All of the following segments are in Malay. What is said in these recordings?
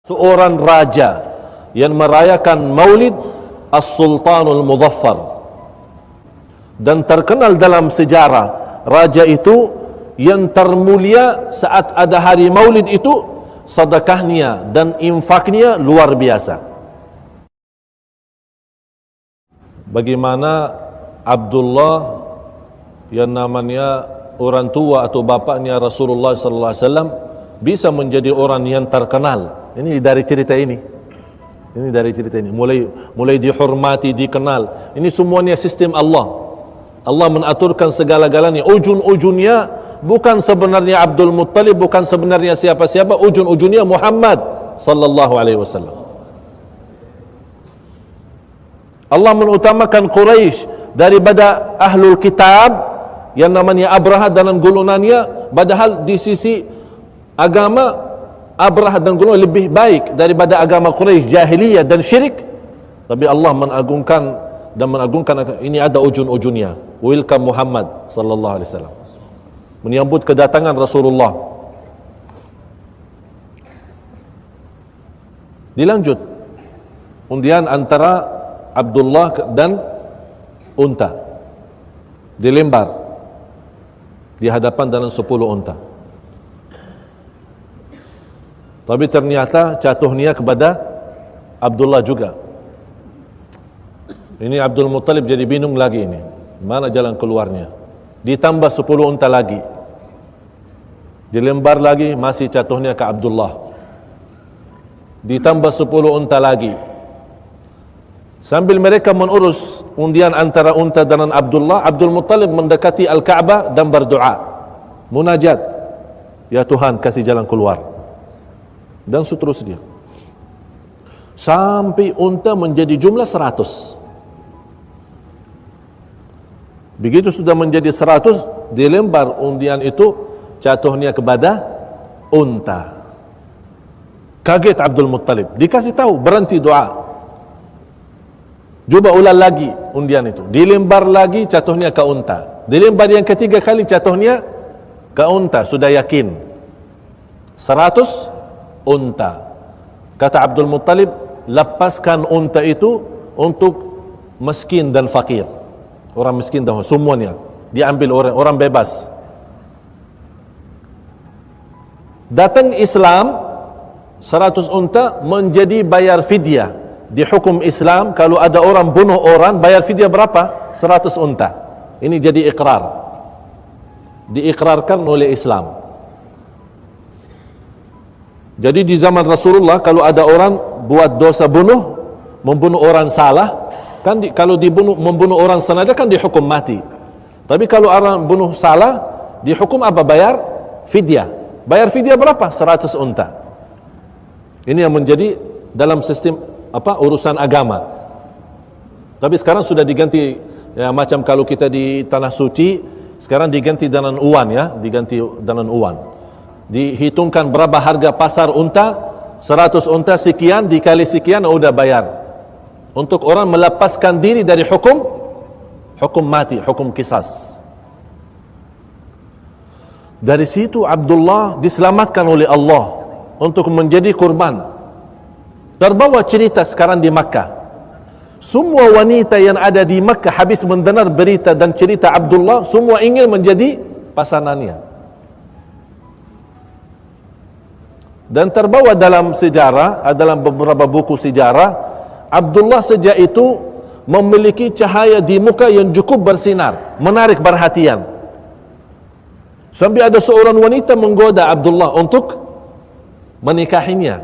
seorang raja yang merayakan Maulid As-Sultanul Muzaffar, dan terkenal dalam sejarah raja itu yang termulia saat ada hari Maulid itu sedekahnya dan infaknya luar biasa. Bagaimana Abdullah yang namanya orang tua atau bapaknya Rasulullah sallallahu alaihi wasallam bisa menjadi orang yang terkenal. Ini dari cerita ini. Ini dari cerita ini. Mulai dihormati, dikenal. Ini semuanya sistem Allah. Allah menaturkan segala-galanya. Ujung-ujungnya bukan sebenarnya Abdul Muttalib, bukan sebenarnya siapa-siapa, ujung-ujungnya Muhammad sallallahu alaihi wasallam. Allah menutamakan Quraisy daripada Ahlul Kitab yang namanya Abraha dan golongannya, padahal di sisi agama Abraha dan golongan lebih baik daripada agama Quraisy jahiliyah dan syirik, tapi Allah mengagungkan ini ada ujung-ujungnya. Welcome Muhammad sallallahu alaihi wasallam, menyambut kedatangan Rasulullah. Dilanjut undian antara Abdullah dan unta, dilembar di hadapan dalam 10 unta. Tapi ternyata jatuhnya kepada Abdullah juga. Ini Abdul Muttalib jadi bingung lagi ini. Mana jalan keluarnya? Ditambah 10 unta lagi. Dilembar lagi, masih jatuhnya ke Abdullah. Ditambah 10 unta lagi. Sambil mereka mengurus undian antara unta dan Abdullah, Abdul Muttalib mendekati Al-Ka'bah dan berdoa. Munajat. Ya Tuhan, kasih jalan keluar. Dan seterusnya sampai unta menjadi jumlah 100. Begitu sudah menjadi 100, dilembar undian itu, jatuhnya kepada unta. Kaget Abdul Muttalib, dikasih tahu berhenti doa, coba ulang lagi undian itu, dilembar lagi, jatuhnya ke unta. Dilembar yang ketiga kali, jatuhnya ke unta. Sudah yakin 100 unta. Kata Abdul Muttalib, lepaskan unta itu untuk miskin dan fakir. Orang miskin dah semuanya diambil orang bebas. Datang Islam, 100 unta menjadi bayar fidyah. Di hukum Islam, kalau ada orang bunuh orang, bayar fidyah berapa? 100 unta. Ini jadi ikrar, diikrarkan oleh Islam. Jadi di zaman Rasulullah, kalau ada orang buat dosa membunuh orang salah, kan kalau membunuh orang sengaja kan dihukum mati. Tapi kalau orang bunuh salah, dihukum apa? Bayar fidyah. Bayar fidyah berapa? 100 unta. Ini yang menjadi dalam sistem urusan agama. Tapi sekarang sudah diganti ya, macam kalau kita di tanah suci, sekarang diganti dengan uang ya, diganti dengan uang. Dihitungkan berapa harga pasar unta, 100 unta sekian dikali sekian, udah bayar. Untuk orang melepaskan diri dari hukum mati, hukum qisas. Dari situ Abdullah diselamatkan oleh Allah untuk menjadi kurban. Terbawa cerita sekarang di Makkah, semua wanita yang ada di Makkah habis mendengar berita dan cerita Abdullah, semua ingin menjadi pasangannya. Dan terbawa dalam sejarah, dalam beberapa buku sejarah, Abdullah sejak itu memiliki cahaya di muka yang cukup bersinar, menarik perhatian. Sampai ada seorang wanita menggoda Abdullah untuk menikahinya.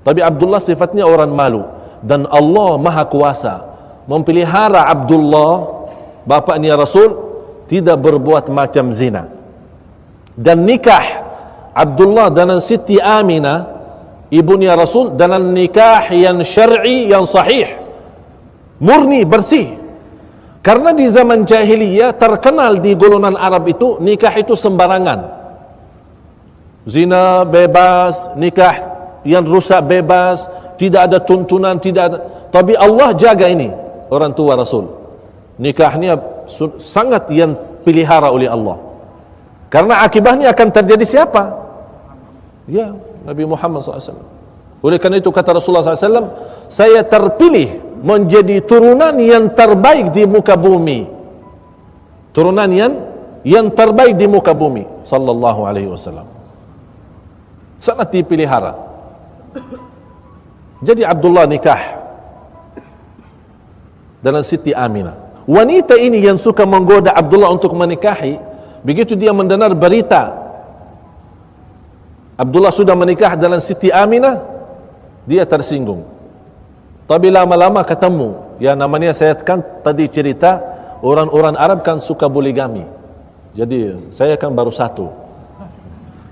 Tapi Abdullah sifatnya orang malu, dan Allah Maha Kuasa memelihara Abdullah, bapaknya Rasul, tidak berbuat macam zina. Dan nikah Abdullah dan Siti Aminah, ibunya Rasul, dengan nikah yang syar'i, yang sahih, murni, bersih. Karena di zaman jahiliyah terkenal di golongan Arab itu, nikah itu sembarangan. Zina bebas, nikah yang rusak bebas, tidak ada tuntunan, tidak ada. Tapi Allah jaga ini, orang tua Rasul. Nikahnya sangat yang pelihara oleh Allah. Karena akibatnya akan terjadi siapa? Ya, Nabi Muhammad SAW. Oleh karena itu kata Rasulullah SAW, saya terpilih menjadi turunan yang terbaik di muka bumi. Turunan yang terbaik di muka bumi. Sallallahu alaihi wasallam. Sangat dipelihara. Jadi Abdullah nikah dengan Siti Aminah. Wanita ini yang suka menggoda Abdullah untuk menikahi, begitu dia mendengar berita Abdullah sudah menikah dengan Siti Aminah, dia tersinggung. Tapi lama-lama ketemu, ya namanya saya kan tadi cerita orang-orang Arab kan suka poligami. Jadi saya kan baru satu.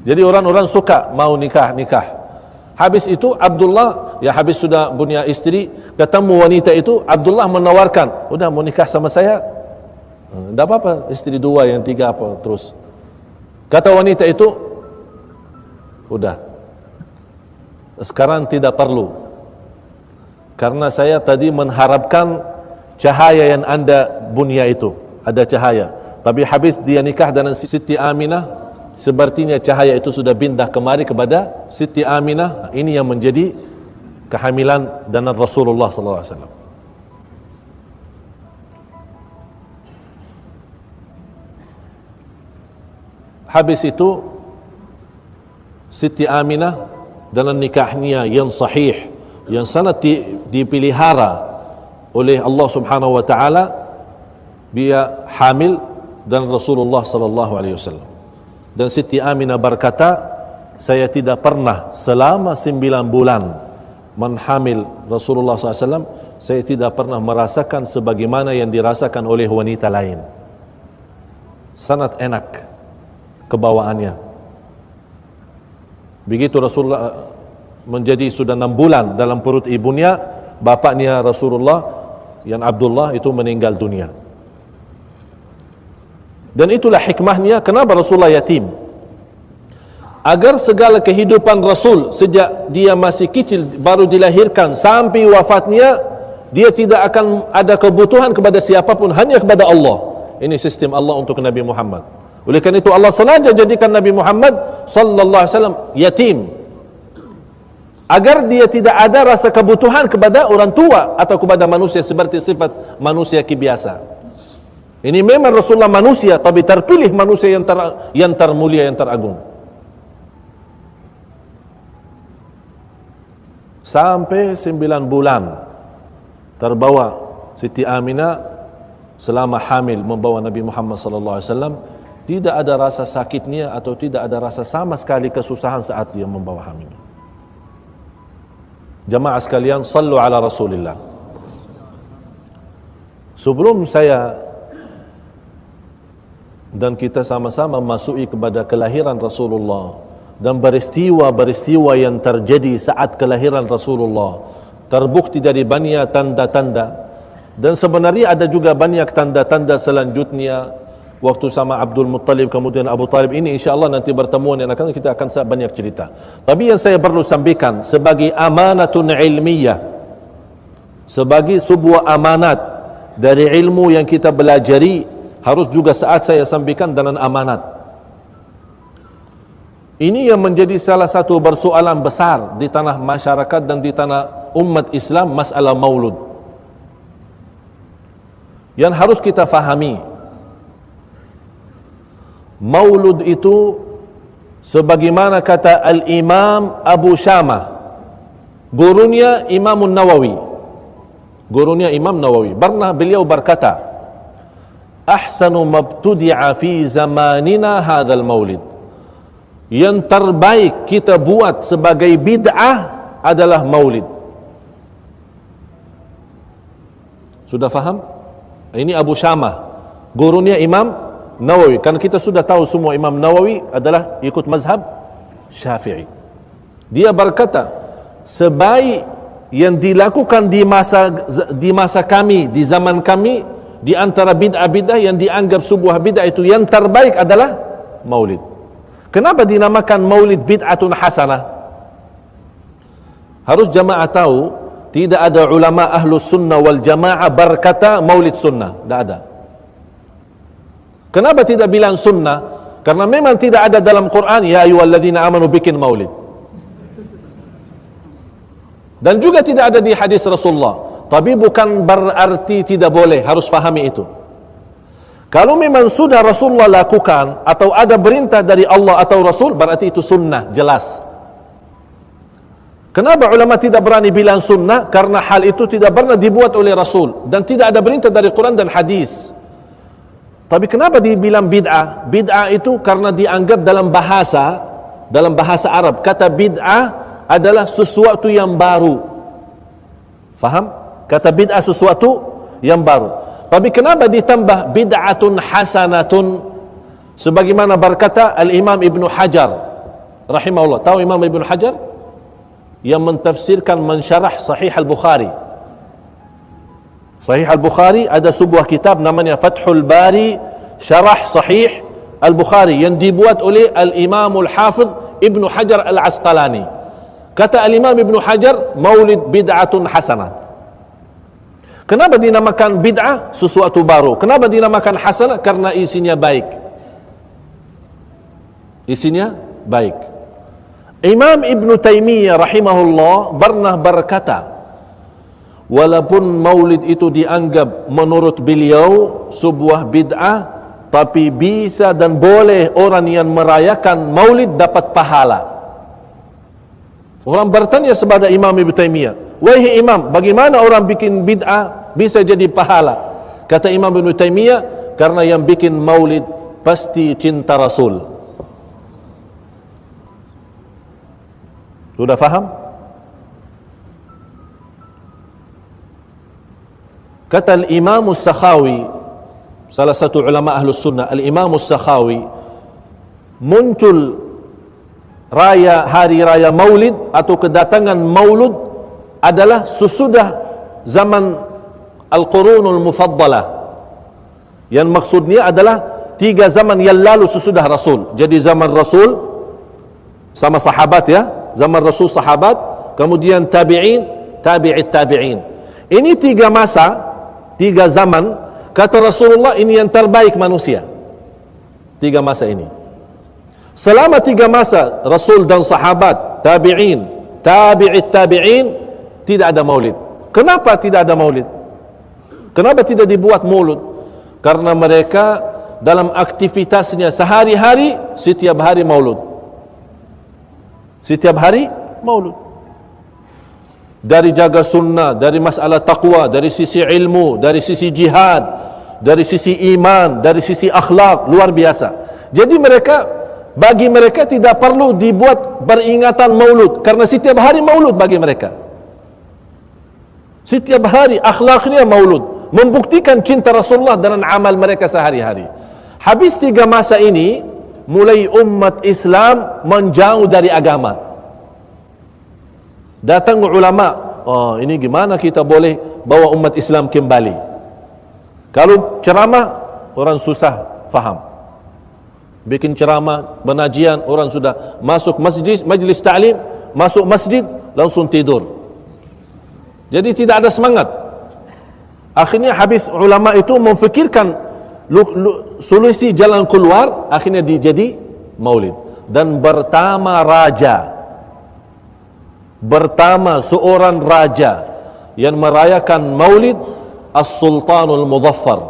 Jadi orang-orang suka mau nikah. Habis itu Abdullah, ya habis sudah punya istri, ketemu wanita itu, Abdullah menawarkan, udah mau nikah sama saya? Tidak apa-apa, istri 2 yang 3 apa terus. Kata wanita itu, udah, sekarang tidak perlu, karena saya tadi mengharapkan cahaya yang anda punya itu, ada cahaya. Tapi habis dia nikah dengan Siti Aminah, sepertinya cahaya itu sudah pindah kemari kepada Siti Aminah. Ini yang menjadi kehamilan dengan Rasulullah sallallahu alaihi wasallam. Habis itu Siti Aminah dalam nikahnya yang sahih, yang sangat dipelihara oleh Allah Subhanahu wa taala, dia hamil dan Rasulullah sallallahu alaihi wasallam. Dan Siti Aminah berkata, saya tidak pernah selama 9 bulan menghamil Rasulullah SAW, saya tidak pernah merasakan sebagaimana yang dirasakan oleh wanita lain. Sangat enak kebawaannya. Begitu Rasulullah menjadi sudah 6 bulan dalam perut ibunya, bapaknya Rasulullah yang Abdullah itu meninggal dunia. Dan itulah hikmahnya kenapa Rasulullah yatim. Agar segala kehidupan Rasul sejak dia masih kecil baru dilahirkan sampai wafatnya, dia tidak akan ada kebutuhan kepada siapapun, hanya kepada Allah. Ini sistem Allah untuk Nabi Muhammad. Oleh karena itu Allah sengaja jadikan Nabi Muhammad sallallahu alaihi wasallam yatim, agar dia tidak ada rasa kebutuhan kepada orang tua atau kepada manusia seperti sifat manusia biasa. Ini memang Rasulullah manusia, tapi terpilih manusia yang termulia, yang teragung. Sampai 9 bulan terbawa Siti Aminah selama hamil membawa Nabi Muhammad sallallahu alaihi wasallam, tidak ada rasa sakitnya atau tidak ada rasa sama sekali kesusahan saat dia membawa hamil. Jamaah sekalian, sallu ala Rasulillah. Sebelum saya dan kita sama-sama masuki kepada kelahiran Rasulullah dan peristiwa-peristiwa yang terjadi saat kelahiran Rasulullah, terbukti dari banyak tanda-tanda, dan sebenarnya ada juga banyak tanda-tanda selanjutnya waktu sama Abdul Muttalib kemudian Abu Talib. Ini insyaAllah nanti pertemuan yang akan kita akan banyak cerita. Tapi yang saya perlu sampaikan sebagai amanatun ilmiyah, sebagai sebuah amanat dari ilmu yang kita belajari, harus juga saat saya sampaikan dengan amanat. Ini yang menjadi salah satu persoalan besar di tanah masyarakat dan di tanah umat Islam, masalah maulud. Yang harus kita fahami, maulud itu sebagaimana kata Al-Imam Abu Syamah, gurunya Imam Nawawi. Gurunya Imam Nawawi, pernah beliau berkata, ahsanu mabtudi'a fi zamanina hadzal maulid. Yang terbaik kita buat sebagai bid'ah adalah maulid. Sudah faham? Ini Abu Syamah, gurunya Imam Nawawi. Kan kita sudah tahu semua Imam Nawawi adalah ikut mazhab Syafi'i. Dia berkata, sebaik yang dilakukan di masa kami, di zaman kami, di antara bid'ah-bid'ah yang dianggap sebuah bid'ah itu yang terbaik adalah maulid. Kenapa dinamakan maulid bid'atun hasanah? Harus jamaah tahu, tidak ada ulama ahlus sunnah wal jamaah berkata maulid sunnah, tidak ada. Kenapa tidak bilang sunnah? Karena memang tidak ada dalam Quran, ya ayyuhalladzina amanu bikin maulid. Dan juga tidak ada di hadis Rasulullah. Tapi bukan berarti tidak boleh, harus fahami itu. Kalau memang sudah Rasulullah lakukan atau ada perintah dari Allah atau Rasul, berarti itu sunnah, jelas. Kenapa ulama tidak berani bilang sunnah? Karena hal itu tidak pernah dibuat oleh Rasul dan tidak ada perintah dari Quran dan hadis. Tapi kenapa dibilang bid'ah? Bid'ah itu karena dianggap dalam bahasa Arab, kata bid'ah adalah sesuatu yang baru. Faham? Kata bid'ah sesuatu yang baru. Tapi kenapa ditambah bid'atun hasanatun? Sebagaimana berkata Al-Imam Ibn Hajar rahimahullah. Tahu Imam Ibn Hajar? Yang mentafsirkan, mensyarah Sahih Al-Bukhari. Sahih Al-Bukhari ada sebuah kitab namanya Fathul Bari Syarah Sahih Al-Bukhari yang dibuat oleh Al-Imam Al-Hafidh Ibn Hajar Al-Asqalani. Kata Al-Imam Ibn Hajar, maulid bid'atun hasanah. Kenapa dinamakan bid'ah? Sesuatu baru. Kenapa dinamakan hasanah? Karena isinya baik. Isinya baik. Imam Ibn Taymiyah rahimahullah pernah berkata, walaupun maulid itu dianggap menurut beliau sebuah bid'ah, tapi bisa dan boleh orang yang merayakan maulid dapat pahala. Orang bertanya kepada Imam Ibn Taymiyah, wahai Imam, bagaimana orang bikin bid'ah bisa jadi pahala? Kata Imam Ibn Taymiyah, karena yang bikin maulid pasti cinta Rasul. Sudah faham? Kata Al-Imam As-Sakhawi, salah satu ulama Ahlus Sunnah, Al-Imam As-Sakhawi, muncul hari raya Maulid atau kedatangan Maulud adalah sesudah zaman Al-Qurunul Mufaddalah. Yang maksudnya adalah 3 zaman yang lalu sesudah Rasul. Jadi zaman Rasul sama sahabat, ya, zaman Rasul sahabat, kemudian tabi'in, tabi'it tabi'in. Ini 3 masa, 3 zaman, kata Rasulullah ini yang terbaik manusia. 3 masa ini. Selama 3 masa Rasul dan sahabat, tabi'in, tabi'it tabi'in, tidak ada maulid. Kenapa tidak ada maulid? Kenapa tidak dibuat maulid? Karena mereka dalam aktivitasnya sehari-hari, setiap hari maulid. Setiap hari maulid. Dari jaga sunnah, dari masalah taqwa, dari sisi ilmu, dari sisi jihad, dari sisi iman, dari sisi akhlak, luar biasa. Jadi bagi mereka tidak perlu dibuat peringatan maulud, karena setiap hari maulud bagi mereka. Setiap hari akhlaknya maulud, membuktikan cinta Rasulullah dengan amal mereka sehari-hari. Habis 3 masa ini, mulai umat Islam menjauh dari agama. Datang ulama, oh ini gimana kita boleh bawa umat Islam kembali? Kalau ceramah, orang susah faham. Bikin ceramah, penajian, orang sudah masuk masjid, majlis ta'lim, masuk masjid, langsung tidur. Jadi tidak ada semangat. Akhirnya habis ulama itu memfikirkan solusi jalan keluar, akhirnya jadi maulid. Dan pertama seorang raja yang merayakan maulid, As-Sultanul Muzaffar.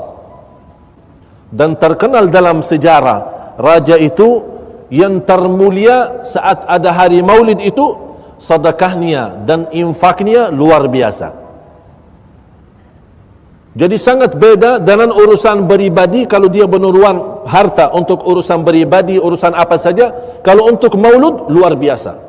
Dan terkenal dalam sejarah, raja itu yang termulia saat ada hari maulid itu, sedekahnya dan infaknya luar biasa. Jadi sangat beda dengan urusan pribadi. Kalau dia meneruan harta untuk urusan pribadi, urusan apa saja, kalau untuk maulud luar biasa.